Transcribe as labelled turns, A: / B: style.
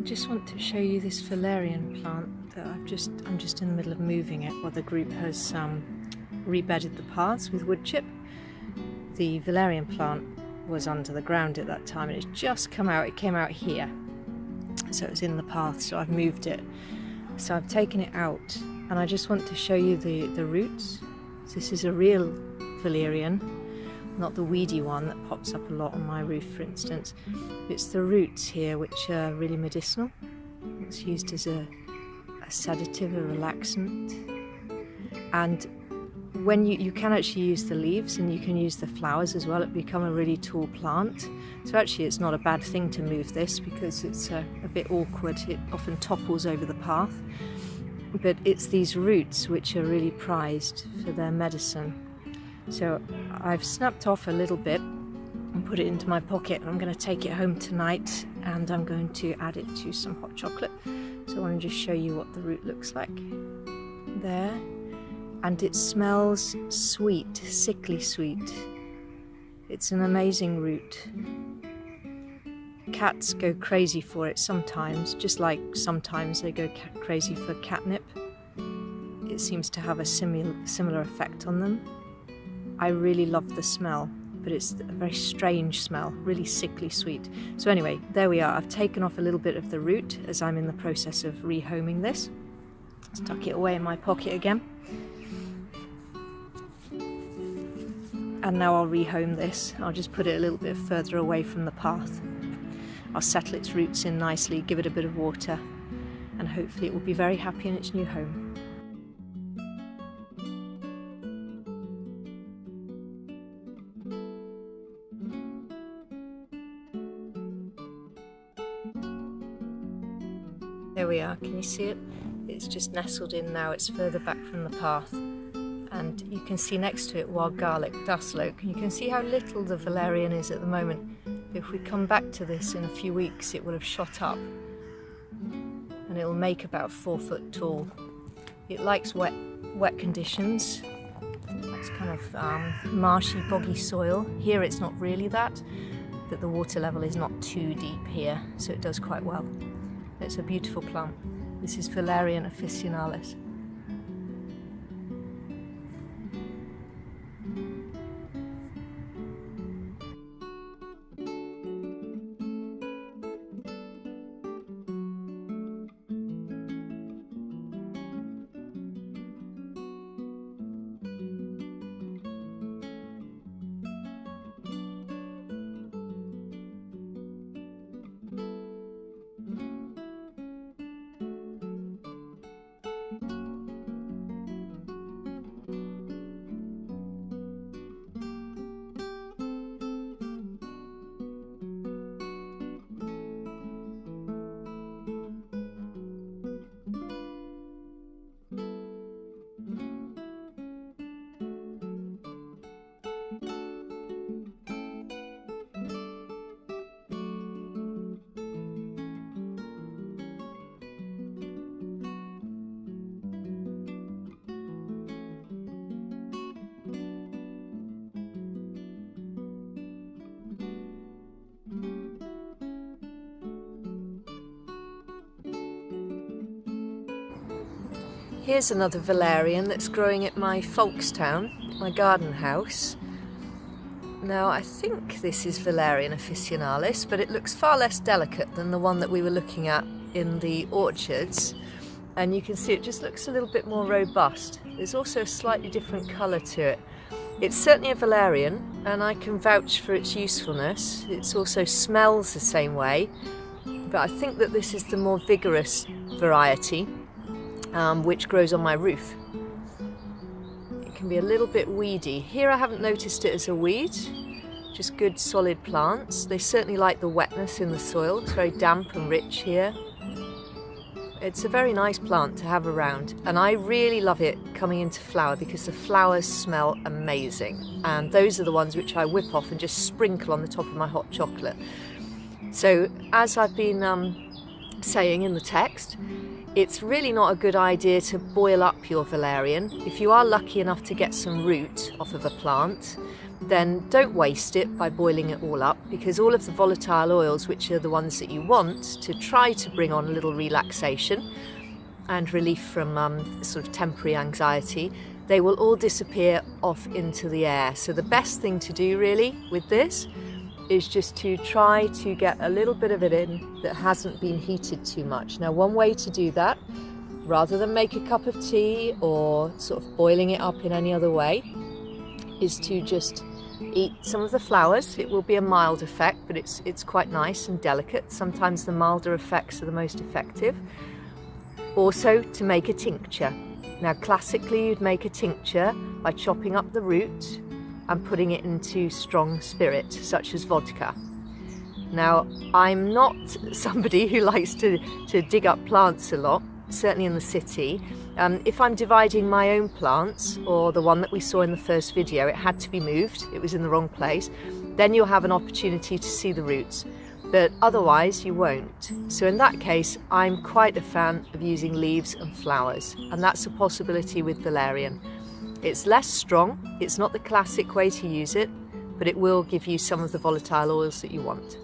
A: I just want to show you this Valerian plant that I'm just in the middle of moving it while the group has rebedded the paths with wood chip. The Valerian plant was under the ground at that time and it's just come out. It came out here, so it was in the path, so I've moved it. So I've taken it out and I just want to show you the roots. So this is a real Valerian, not the weedy one that pops up a lot on my roof, for instance. It's the roots here which are really medicinal. It's used as a sedative, a relaxant. And when you can actually use the leaves and you can use the flowers as well. It become a really tall plant. So actually it's not a bad thing to move this because it's a bit awkward. It often topples over the path. But it's these roots which are really prized for their medicine. So I've snapped off a little bit and put it into my pocket, and I'm going to take it home tonight and I'm going to add it to some hot chocolate. So I want to just show you what the root looks like there. And it smells sweet, sickly sweet. It's an amazing root. Cats go crazy for it sometimes, just like sometimes they go crazy for catnip. It seems to have a similar effect on them. I really love the smell, but it's a very strange smell, really sickly sweet. So anyway, there we are. I've taken off a little bit of the root as I'm in the process of rehoming this. Stuck it away in my pocket again. And now I'll rehome this. I'll just put it a little bit further away from the path. I'll settle its roots in nicely, give it a bit of water, and hopefully it will be very happy in its new home. There we are, can you see it? It's just nestled in now, it's further back from the path. And you can see next to it wild garlic, dust oak. You can see how little the Valerian is at the moment. If we come back to this in a few weeks, it will have shot up and it will make about 4 foot tall. It likes wet conditions. It's kind of marshy, boggy soil. Here it's not really that, but the water level is not too deep here, so it does quite well. It's a beautiful plant. This is Valerian officinalis. Here's another Valerian that's growing at my Folkestown, my garden house. Now I think this is Valerian officinalis, but it looks far less delicate than the one that we were looking at in the orchards. And you can see it just looks a little bit more robust. There's also a slightly different colour to it. It's certainly a Valerian, and I can vouch for its usefulness. It also smells the same way, but I think that this is the more vigorous variety. Which grows on my roof. It can be a little bit weedy. Here I haven't noticed it as a weed, just good solid plants. They certainly like the wetness in the soil. It's very damp and rich here. It's a very nice plant to have around, and I really love it coming into flower because the flowers smell amazing, and those are the ones which I whip off and just sprinkle on the top of my hot chocolate. So as I've been saying in the text, it's really not a good idea to boil up your valerian. If you are lucky enough to get some root off of a plant, then don't waste it by boiling it all up, because all of the volatile oils, which are the ones that you want to try to bring on a little relaxation and relief from sort of temporary anxiety, they will all disappear off into the air. So the best thing to do really with this is just to try to get a little bit of it in that hasn't been heated too much. Now, one way to do that, rather than make a cup of tea or sort of boiling it up in any other way, is to just eat some of the flowers. It will be a mild effect, but it's quite nice and delicate. Sometimes the milder effects are the most effective. Also, to make a tincture. Now, classically, you'd make a tincture by chopping up the root and putting it into strong spirit, such as vodka. Now, I'm not somebody who likes to dig up plants a lot, certainly in the city. If I'm dividing my own plants, or the one that we saw in the first video, it had to be moved, it was in the wrong place, then you'll have an opportunity to see the roots. But otherwise you won't. So in that case, I'm quite a fan of using leaves and flowers, and that's a possibility with valerian. It's less strong, it's not the classic way to use it, but it will give you some of the volatile oils that you want.